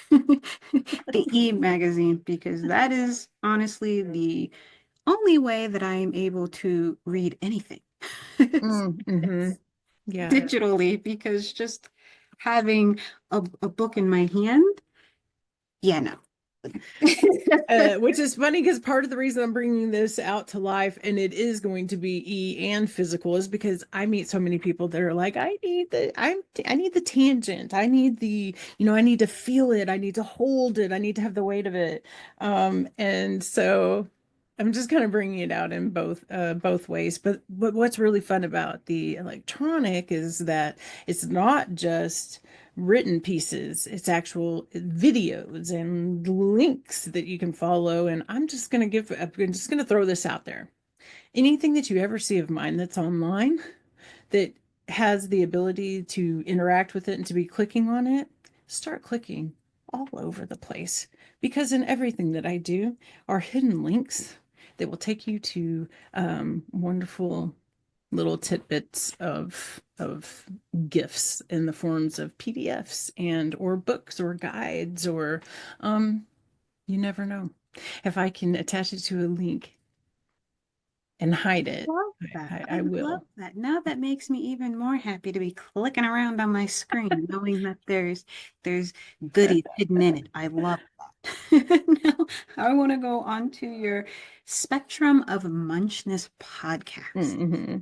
the e-magazine because that is honestly the only way that I am able to read anything. Mm-hmm. Yeah. Digitally, because just having a book in my hand, yeah, no. Which is funny because part of the reason I'm bringing this out to life, and it is going to be and physical, is because I meet so many people that are like, I need the tangent, I need the, I need to feel it, I need to hold it, I need to have the weight of it, and so I'm just kind of bringing it out in both ways. But what's really fun about the electronic is that it's not just written pieces, it's actual videos and links that you can follow. And I'm just going to throw this out there. Anything that you ever see of mine that's online that has the ability to interact with it and to be clicking on it, start clicking all over the place, because in everything that I do are hidden links that will take you to wonderful little tidbits of gifts in the forms of PDFs and or books or guides or you never know. If I can attach it to a link and hide it, Love that. I Love will. that. Now that makes me even more happy to be clicking around on my screen, knowing that there's goodies hidden in it. I love that. Now I want to go on to your Spectrum of Munchness podcast. Mm-hmm.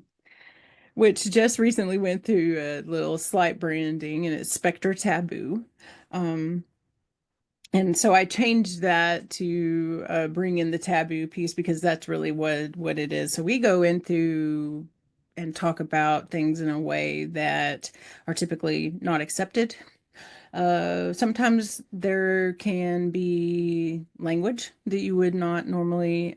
Which just recently went through a little slight branding, and it's Spectre Taboo. Um, and so I changed that to bring in the taboo piece, because that's really what it is. So we go into and talk about things in a way that are typically not accepted. Sometimes there can be language that you would not normally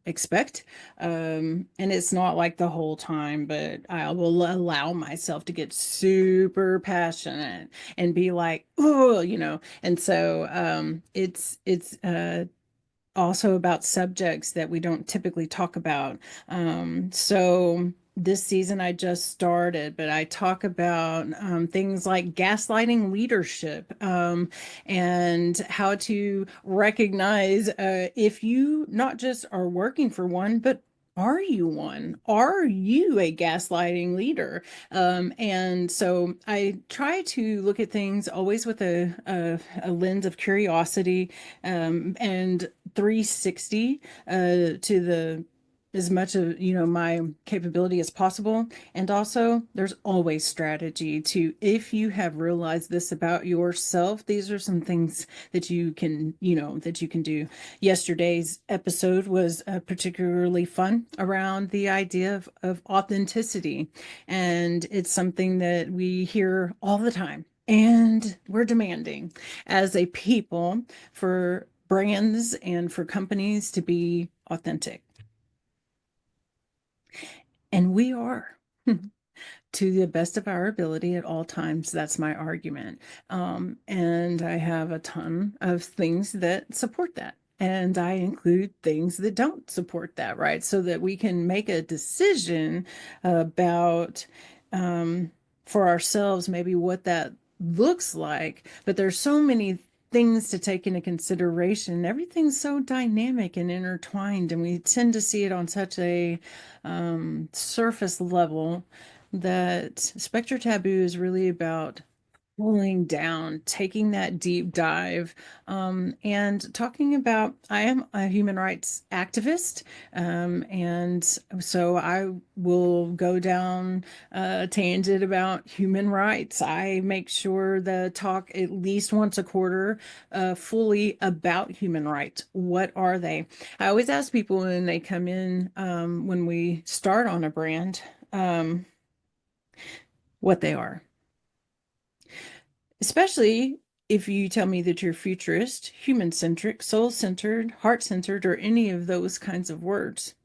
expect. And it's not like the whole time, but I will allow myself to get super passionate and be like, oh, and so it's also about subjects that we don't typically talk about. So this season I just started, but I talk about things like gaslighting leadership, and how to recognize if you not just are working for one, but are you one? Are you a gaslighting leader? And so I try to look at things always with a lens of curiosity, and 360 to the as much of my capability as possible. And also there's always strategy to, if you have realized this about yourself, these are some things that you can do. Yesterday's episode was particularly fun around the idea of authenticity, and it's something that we hear all the time, and we're demanding as a people for brands and for companies to be authentic. And we are to the best of our ability at all times. That's my argument. And I have a ton of things that support that. And I include things that don't support that, right? So that we can make a decision about, for ourselves, maybe what that looks like. But there's so many things to take into consideration. Everything's so dynamic and intertwined, and we tend to see it on such a surface level, that Spectre Taboo is really about pulling down, taking that deep dive, and talking about. I am a human rights activist, and so I will go down a tangent about human rights. I make sure the talk at least once a quarter, fully about human rights. What are they? I always ask people when they come in, when we start on a brand, what they are. Especially if you tell me that you're futurist, human centric, soul centered, heart centered, or any of those kinds of words.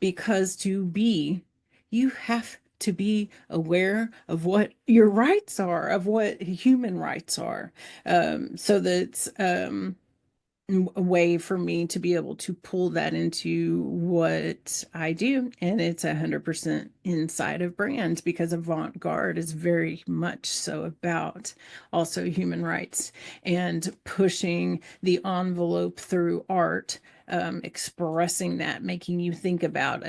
Because to be, you have to be aware of what your rights are, of what human rights are. So that's a way for me to be able to pull that into what I do. And it's 100% inside of brand, because avant-garde is very much so about also human rights and pushing the envelope through art, expressing that, making you think about,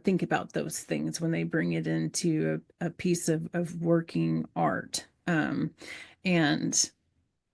think about those things when they bring it into a piece of working art. And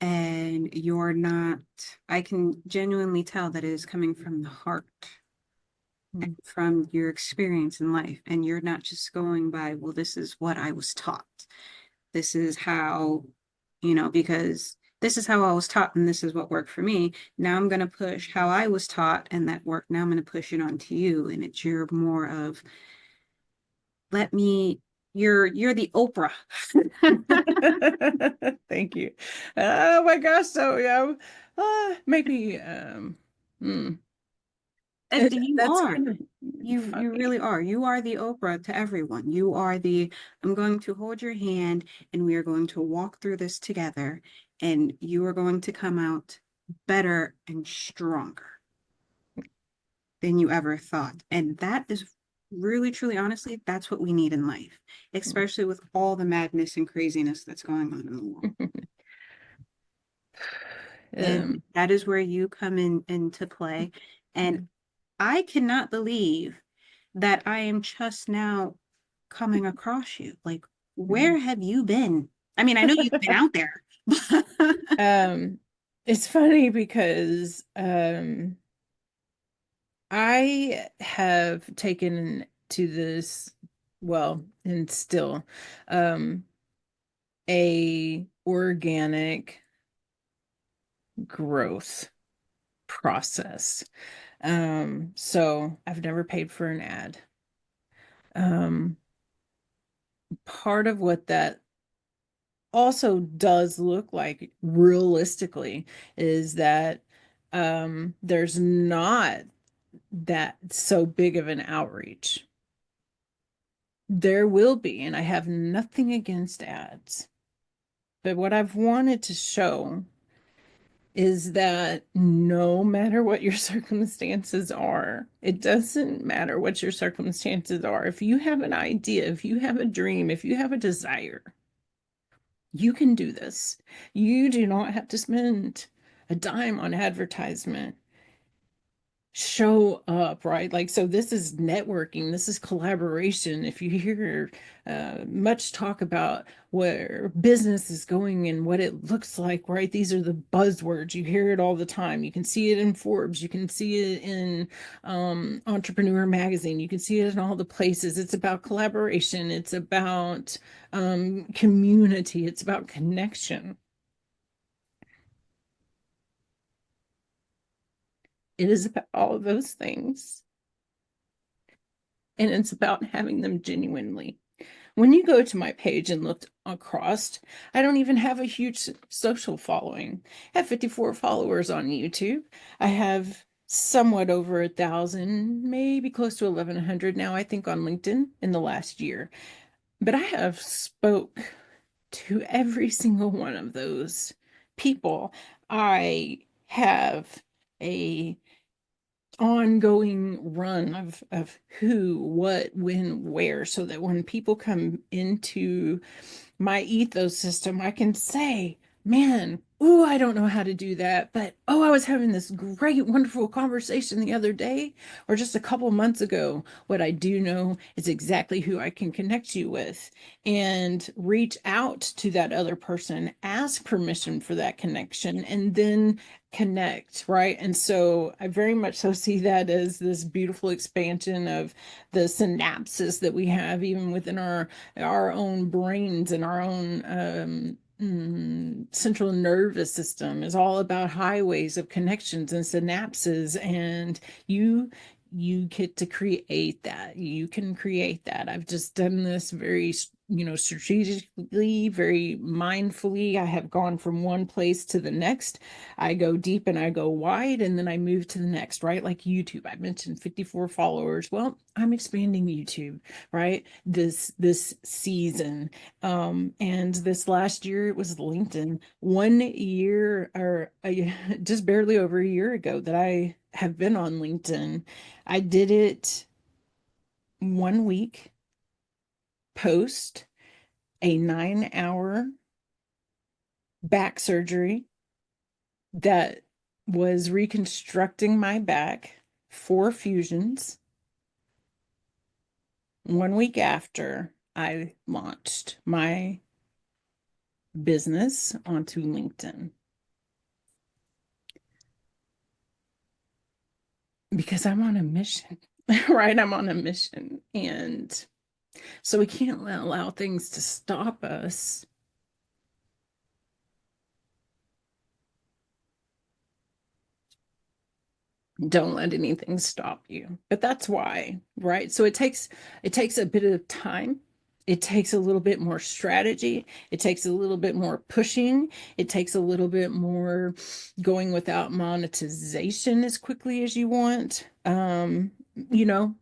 and you're not, I can genuinely tell that it is coming from the heart and from your experience in life. And you're not just going by, well, this is what I was taught. This is how, because this is how I was taught and this is what worked for me. Now I'm going to push how I was taught and that worked. Now I'm going to push it onto you. And it's your more of, let me, you're the Oprah. Thank you. Oh my gosh. So yeah, maybe hmm. And you That's are. kind of You funny. really are. You are the Oprah to everyone. You are the, I'm going to hold your hand and we are going to walk through this together and you are going to come out better and stronger than you ever thought. And that is really, truly, honestly, that's what we need in life, especially with all the madness and craziness that's going on in the world. And Um, that is where you come in into play. And I cannot believe that I am just now coming across you. Like, where have you been? I mean, I know you've been out there. um, it's funny because I have taken to this, well, and still, um, a organic growth process. So I've never paid for an ad. Um, Part of what that also does look like realistically is that there's not that so big of an outreach. There will be, and I have nothing against ads. But what I've wanted to show is that no matter what your circumstances are, it doesn't matter what your circumstances are. If you have an idea, if you have a dream, if you have a desire, you can do this. You do not have to spend a dime on advertisement. Show up, right? Like, so this is networking, this is collaboration. If you hear much talk about where business is going and what it looks like, right? These are the buzzwords. You hear it all the time. You can see it in Forbes, you can see it in Entrepreneur Magazine, you can see it in all the places. It's about collaboration, it's about community, it's about connection. It is about all of those things. And it's about having them genuinely. When you go to my page and look across, I don't even have a huge social following. I have 54 followers on YouTube. I have somewhat over 1,000, maybe close to 1,100 now, I think, on LinkedIn in the last year. But I have spoke to every single one of those people. I have a ongoing run of who, what, when, where, so that when people come into my ethos system, I can say, man, ooh, I don't know how to do that, but oh, I was having this great, wonderful conversation the other day, or just a couple months ago. What I do know is exactly who I can connect you with and reach out to that other person, ask permission for that connection, and then connect, right? And so I very much so see that as this beautiful expansion of the synapses that we have even within our own brains and our own central nervous system is all about highways of connections and synapses, and you get to create that. You can create that. I've just done this very strategically, very mindfully. I have gone from one place to the next. I go deep and I go wide, and then I move to the next, right? Like YouTube, I mentioned 54 followers. Well, I'm expanding YouTube, right? This season. And this last year it was LinkedIn. 1 year or just barely over a year ago that I have been on LinkedIn. I did it 1 week post a 9 hour back surgery that was reconstructing my back, 4 fusions. 1 week after, I launched my business onto LinkedIn. because I'm on a mission, right? I'm on a mission. And so we can't allow things to stop us. Don't let anything stop you. But that's why, right? So it takes a bit of time. It takes a little bit more strategy. It takes a little bit more pushing. It takes a little bit more going without monetization as quickly as you want. You know,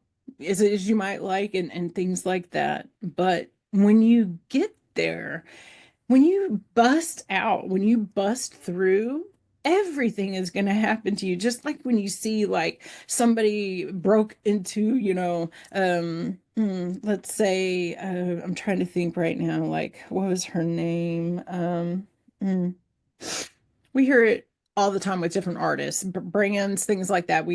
as you might like, and things like that. But when you get there, when you bust out, when you bust through, everything is going to happen to you. Just like when you see like somebody broke into, let's say, I'm trying to think right now, like what was her name? Mm, we hear it all the time with different artists, brands, things like that.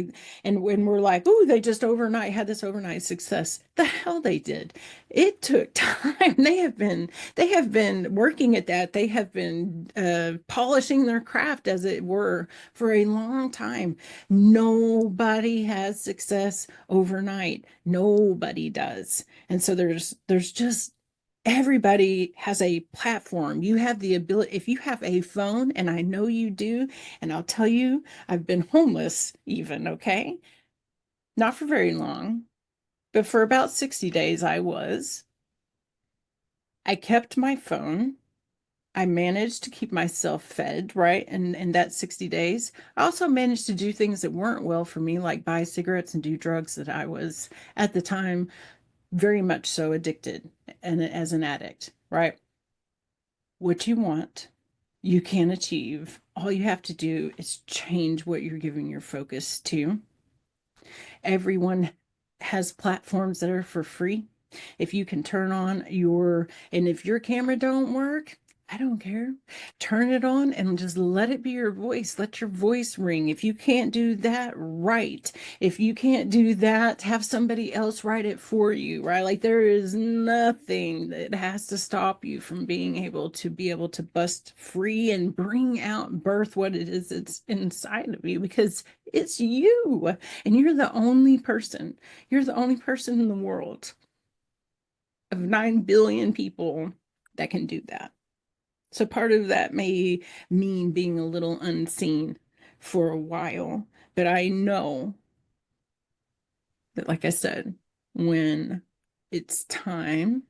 And when we're like, oh, they just overnight had this overnight success. The hell they did. It took time. They have been working at that. They have been polishing their craft, as it were, for a long time. Nobody has success overnight. Nobody does. And so there's just everybody has a platform. You have the ability, if you have a phone, and I know you do, and I'll tell you, I've been homeless even, okay? Not for very long, but for about 60 days I was. I kept my phone. I managed to keep myself fed, right? And in that 60 days, I also managed to do things that weren't well for me, like buy cigarettes and do drugs that I was at the time very much so addicted and as an addict, right? What you want, you can achieve. All you have to do is change what you're giving your focus to. Everyone has platforms that are for free. If you can turn on and if your camera don't work, I don't care. Turn it on and just let it be your voice. Let your voice ring. If you can't do that, write. If you can't do that, have somebody else write it for you, right? Like there is nothing that has to stop you from being able to bust free and bring out, birth what it is that's inside of you, because it's you. And you're the only person. You're the only person in the world of 9 billion people that can do that. So part of that may mean being a little unseen for a while, but I know that, like I said, when it's time,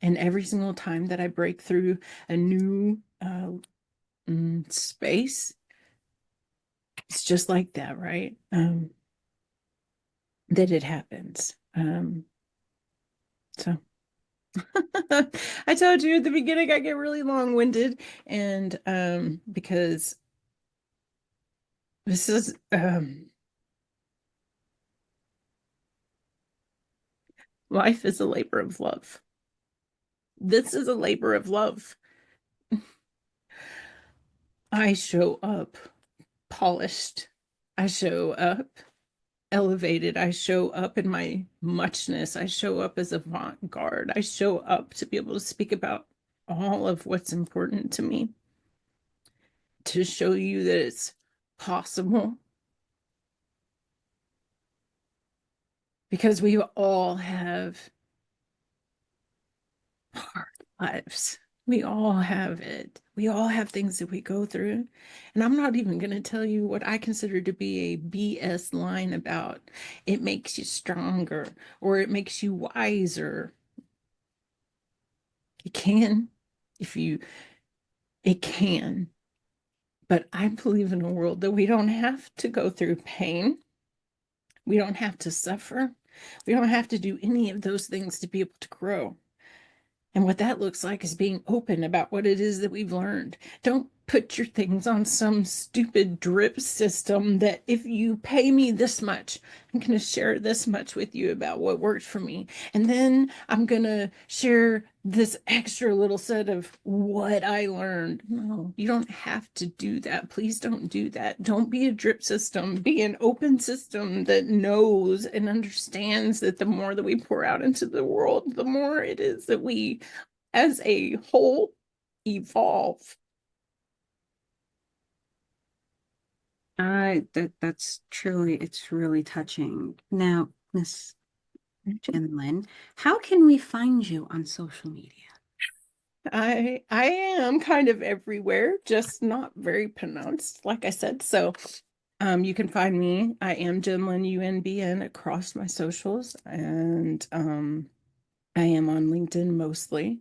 and every single time that I break through a new space, it's just like that, right? That it happens. So I told you at the beginning I get really long-winded, and because this is life is a labor of love. This is a labor of love. I show up polished. I show up elevated. I show up in my muchness. I show up as avant-garde. I show up to be able to speak about all of what's important to me, to show you that it's possible, because we all have hard lives. We all have it. We all have things that we go through. And I'm not even going to tell you what I consider to be a BS line about it makes you stronger or it makes you wiser. It can, if you, it can. But I believe in a world that we don't have to go through pain. We don't have to suffer. We don't have to do any of those things to be able to grow. And what that looks like is being open about what it is that we've learned. Don't put your things on some stupid drip system that if you pay me this much, I'm going to share this much with you about what worked for me. And then I'm going to share this extra little set of what I learned. No, you don't have to do that. Please don't do that. Don't be a drip system. Be an open system that knows and understands that the more that we pour out into the world, the more it is that we, as a whole, evolve. That's truly, it's really touching. Now, Miss Jenlin, how can we find you on social media? I am kind of everywhere, just not very pronounced, like I said. So you can find me. I am Jenlyn UNBN across my socials, and I am on LinkedIn mostly.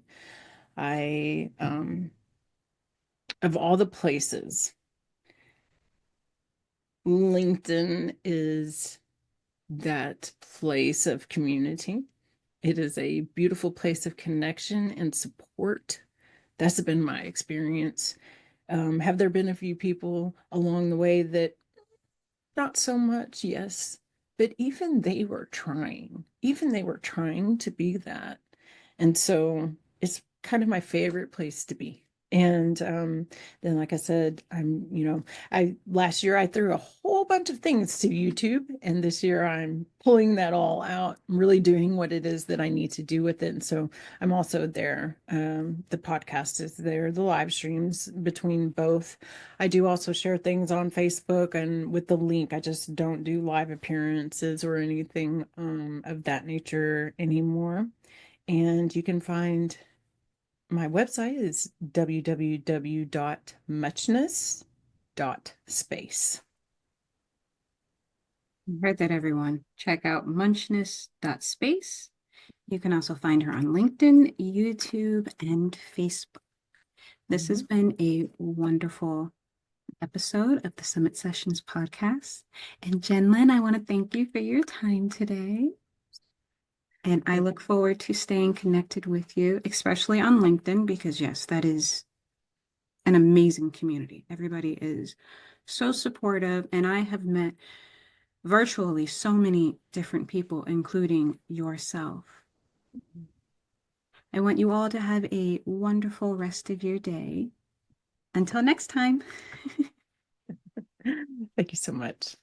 I of all the places, LinkedIn is that place of community. It is a beautiful place of connection and support. That's been my experience. Have there been a few people along the way that not so much? Yes. But even they were trying to be that. And so it's kind of my favorite place to be. And then, like I said, I last year I threw a whole bunch of things to YouTube, and this year I'm pulling that all out, really doing what it is that I need to do with it. And so I'm also there. The podcast is there, the live streams between both. I do also share things on Facebook and with the link. I just don't do live appearances or anything of that nature anymore. And you can find my website is www.muchness.space. You heard that, everyone. Check out munchness.space. You can also find her on LinkedIn, YouTube, and Facebook. This has been a wonderful episode of the Summit Sessions podcast. And Jenlyn, I want to thank you for your time today. And I look forward to staying connected with you, especially on LinkedIn, because yes, that is an amazing community. Everybody is so supportive, and I have met virtually so many different people, including yourself. I want you all to have a wonderful rest of your day. Until next time. Thank you so much.